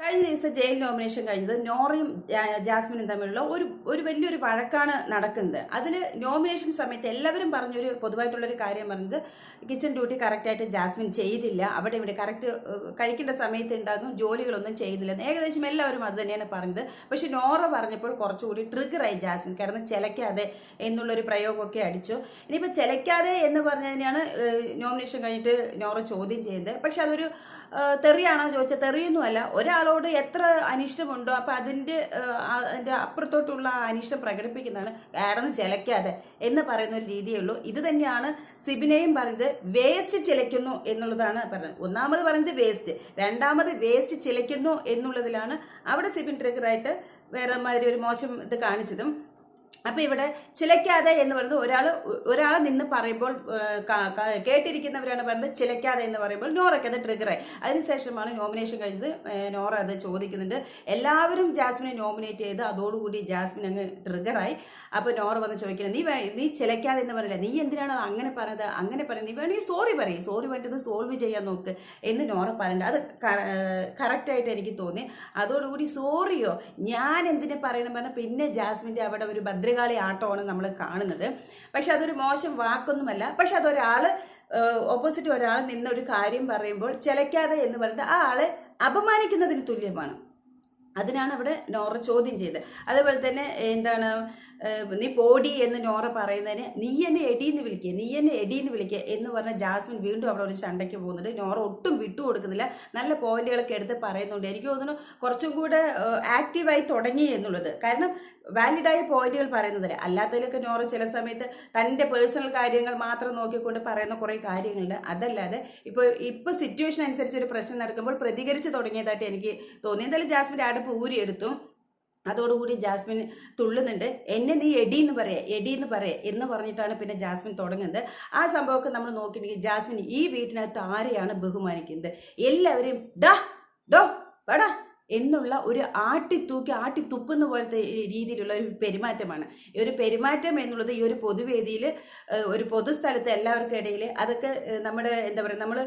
കഴിഞ്ഞ ദിവസം jail nomination കഴിഞ്ഞത് നോറയും ജാസ്മിനും തമ്മിലുള്ള ഒരു വലിയൊരു വഴക്കാണ് നടക്കുന്നത്. അതിൽ നോമിനേഷൻ സമയത്ത് എല്ലാവരും പറഞ്ഞൊരു പൊതുവായിട്ടുള്ളൊരു കാര്യം പറഞ്ഞത് കിച്ചൺ ഡ്യൂട്ടി കറക്റ്റായിട്ട് ജാസ്മിൻ ചെയ്തില്ല, അവിടെ ഇവിടെ കറക്റ്റ് കഴിക്കേണ്ട സമയത്ത് ഉണ്ടാകും, ജോലികളൊന്നും ചെയ്യുന്നില്ല. ഏകദേശം എല്ലാവരും അത് തന്നെയാണ് പറഞ്ഞത്. പക്ഷെ നോറ പറഞ്ഞപ്പോൾ കുറച്ചുകൂടി ട്രിഗറായി ജാസ്മിൻ, കിടന്ന് ചിലയ്ക്കാതെ എന്നുള്ളൊരു പ്രയോഗമൊക്കെ അടിച്ചു. ഇനിയിപ്പോൾ ചിലയ്ക്കാതെ എന്ന് പറഞ്ഞു തന്നെയാണ് നോമിനേഷൻ കഴിഞ്ഞിട്ട് നോറ ചോദ്യം ചെയ്യുന്നത്. പക്ഷെ അതൊരു തെറിയാണോ ചോദിച്ചാൽ തെറിയൊന്നുമല്ല. ഒരാളോട് എത്ര അനിഷ്ടമുണ്ടോ അപ്പം അതിൻ്റെ അപ്പുറത്തോട്ടുള്ള അനിഷ്ടം പ്രകടിപ്പിക്കുന്നതാണ് കിടന്ന് ചിലയ്ക്കാതെ എന്ന് പറയുന്ന ഒരു രീതിയേ ഉള്ളൂ. ഇത് തന്നെയാണ് സിബിനെയും പറയുന്നത്, വേസ്റ്റ് ചിലയ്ക്കുന്നു എന്നുള്ളതാണ് പറഞ്ഞത്. ഒന്നാമത് പറയുന്നത് വേസ്റ്റ്, രണ്ടാമത് വേസ്റ്റ് ചിലയ്ക്കുന്നു എന്നുള്ളതിലാണ് അവിടെ സിബിൻ ട്രിഗറായിട്ട് വേറെ മാതിരി ഒരു മോശം ഇത് കാണിച്ചതും. അപ്പം ഇവിടെ ചിലയ്ക്കാതെ എന്ന് പറയുന്നത് ഒരാൾ നിന്ന് പറയുമ്പോൾ കേട്ടിരിക്കുന്നവരാണ് പറയുന്നത് ചിലയ്ക്കാതെ എന്ന് പറയുമ്പോൾ നോറയ്ക്ക് അത് ട്രിഗറായി. അതിനുശേഷമാണ് നോമിനേഷൻ കഴിഞ്ഞത്. നോറ അത് ചോദിക്കുന്നുണ്ട്. എല്ലാവരും ജാസ്മിനെ നോമിനേറ്റ് ചെയ്ത് അതോടുകൂടി ജാസ്മിൻ അങ്ങ് ട്രിഗറായി. അപ്പോൾ നോറ വന്ന് ചോദിക്കുന്നത്, നീ ചിലയ്ക്കാതെ എന്ന് പറയില്ല, നീ എന്തിനാണ് അങ്ങനെ പറയുന്നത്, അങ്ങനെ പറയുന്നത്, നീ വേണമെങ്കിൽ സോറി പറയും, സോറി പറഞ്ഞത് സോൾവ് ചെയ്യാൻ നോക്ക് എന്ന് നോറ പറയുന്നുണ്ട്. അത് കറക്റ്റായിട്ട് എനിക്ക് തോന്നി. അതോടുകൂടി സോറിയോ ഞാൻ എന്തിനു പറയണം പറഞ്ഞാൽ പിന്നെ ജാസ്മിൻ്റെ അവിടെ ഒരു ഭദ്രകാളി ആട്ടമാണ് നമ്മൾ കാണുന്നത്. പക്ഷെ അതൊരു മോശം വാക്കൊന്നുമല്ല. പക്ഷെ അതൊരാൾ ഓപ്പോസിറ്റ് ഒരാൾ നിന്ന് ഒരു കാര്യം പറയുമ്പോൾ ചിലയ്ക്കാതെ എന്ന് പറയുന്നത് ആ ആളെ അപമാനിക്കുന്നതിന് തുല്യമാണ്. അതിനാണ് അവിടെ നോറ ചോദ്യം ചെയ്തത്. അതുപോലെ തന്നെ എന്താണ്, നീ പോടി എന്ന് നോറ പറയുന്നതിന് നീ എന്നെ എടീന്ന് വിളിക്കുക എന്ന് പറഞ്ഞ ജാസ്മിൻ വീണ്ടും അവിടെ ഒരു ചണ്ടയ്ക്ക് പോകുന്നുണ്ട്. നോറ ഒട്ടും വിട്ടുകൊടുക്കുന്നില്ല, നല്ല പോയിന്റുകളൊക്കെ എടുത്ത് പറയുന്നുണ്ട്. എനിക്ക് തോന്നുന്നു കുറച്ചും കൂടെ ആക്റ്റീവായി തുടങ്ങി എന്നുള്ളത്. കാരണം വാലിഡായ പോയിന്റുകൾ പറയുന്നതില്ല. അല്ലാത്തതിലൊക്കെ നോറ ചില സമയത്ത് തൻ്റെ പേഴ്സണൽ കാര്യങ്ങൾ മാത്രം നോക്കിക്കൊണ്ട് പറയുന്ന കുറേ കാര്യങ്ങളുണ്ട്. അതല്ലാതെ ഇപ്പോൾ സിറ്റുവേഷൻ അനുസരിച്ച് ഒരു പ്രശ്നം നടക്കുമ്പോൾ പ്രതികരിച്ച് തുടങ്ങിയതായിട്ട് എനിക്ക് തോന്നി. എന്തായാലും ജാസ്മിൻ്റെ അടുപ്പ് ഊരിയെടുത്തു. അതോടുകൂടി ജാസ്മിൻ തുള്ളുന്നുണ്ട്. എന്നെ നീ എടീന്ന് പറയേ എന്ന് പറഞ്ഞിട്ടാണ് പിന്നെ ജാസ്മിൻ തുടങ്ങുന്നത്. ആ സംഭവമൊക്കെ നമ്മൾ നോക്കിയിട്ടുണ്ടെങ്കിൽ ജാസ്മിൻ ഈ വീട്ടിനകത്ത് ആരെയാണ് ബഹുമാനിക്കുന്നത്? എല്ലാവരെയും ഡോ വടാ എന്നുള്ള ഒരു ആട്ടിത്തുപ്പുന്ന പോലത്തെ രീതിയിലുള്ള ഒരു പെരുമാറ്റമാണ്. ഈ ഒരു പെരുമാറ്റം എന്നുള്ളത് ഈ ഒരു പൊതുവേദിയിൽ ഒരു പൊതുസ്ഥലത്ത് എല്ലാവർക്കും ഇടയിൽ അതൊക്കെ നമ്മുടെ എന്താ പറയുക, നമ്മൾ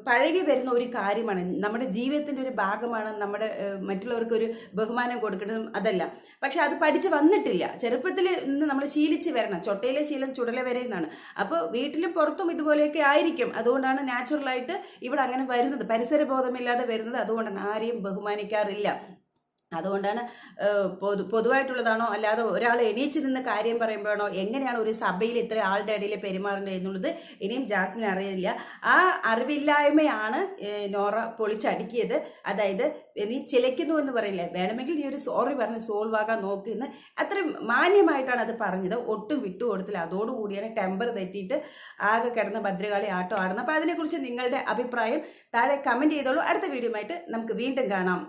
പഴകി വരുന്ന ഒരു കാര്യമാണ്, നമ്മുടെ ജീവിതത്തിൻ്റെ ഒരു ഭാഗമാണ്. നമ്മുടെ മറ്റുള്ളവർക്ക് ഒരു ബഹുമാനം കൊടുക്കേണ്ടതും അതല്ല. പക്ഷെ അത് പഠിച്ച് വന്നിട്ടില്ല. ചെറുപ്പത്തിൽ നിന്ന് നമ്മൾ ശീലിച്ച് വരണം. ചൊട്ടയിലെ ശീലം ചുടല വരെ എന്നാണ്. അപ്പോൾ വീട്ടിലും പുറത്തും ഇതുപോലെയൊക്കെ ആയിരിക്കും. അതുകൊണ്ടാണ് നാച്ചുറലായിട്ട് ഇവിടെ അങ്ങനെ വരുന്നത്, പരിസരബോധമില്ലാതെ വരുന്നത്. അതുകൊണ്ടാണ് ആരെയും ബഹുമാനിക്കാറില്ല. അതുകൊണ്ടാണ് പൊതുവായിട്ടുള്ളതാണോ അല്ലാതെ ഒരാൾ എണീച്ച് നിന്ന് കാര്യം പറയുമ്പോഴാണോ എങ്ങനെയാണ് ഒരു സഭയിൽ ഇത്ര ആളുടെ ഇടയിൽ പെരുമാറേണ്ടത് എന്നുള്ളത് ഇനിയും ജാസ്മിന് അറിയില്ല. ആ അറിവില്ലായ്മയാണ് നോറ പൊളിച്ചടുക്കിയത്. അതായത് നീ ചിലയ്ക്കുന്നു എന്ന് പറയില്ലേ, വേണമെങ്കിൽ നീ ഒരു സോറി പറഞ്ഞ് സോൾവ് ആകാൻ നോക്കിയെന്ന് അത്രയും മാന്യമായിട്ടാണ് അത് പറഞ്ഞത്. ഒട്ടും വിട്ടുകൊടുത്തില്ല. അതോടുകൂടിയാണ് ടെമ്പർ തെറ്റിയിട്ട് ആകെ കിടന്ന് ഭദ്രകാളി ആട്ടം ആടുന്നത്. അപ്പോൾ അതിനെക്കുറിച്ച് നിങ്ങളുടെ അഭിപ്രായം താഴെ കമൻറ്റ് ചെയ്തോളൂ. അടുത്ത വീഡിയോ ആയിട്ട് നമുക്ക് വീണ്ടും കാണാം.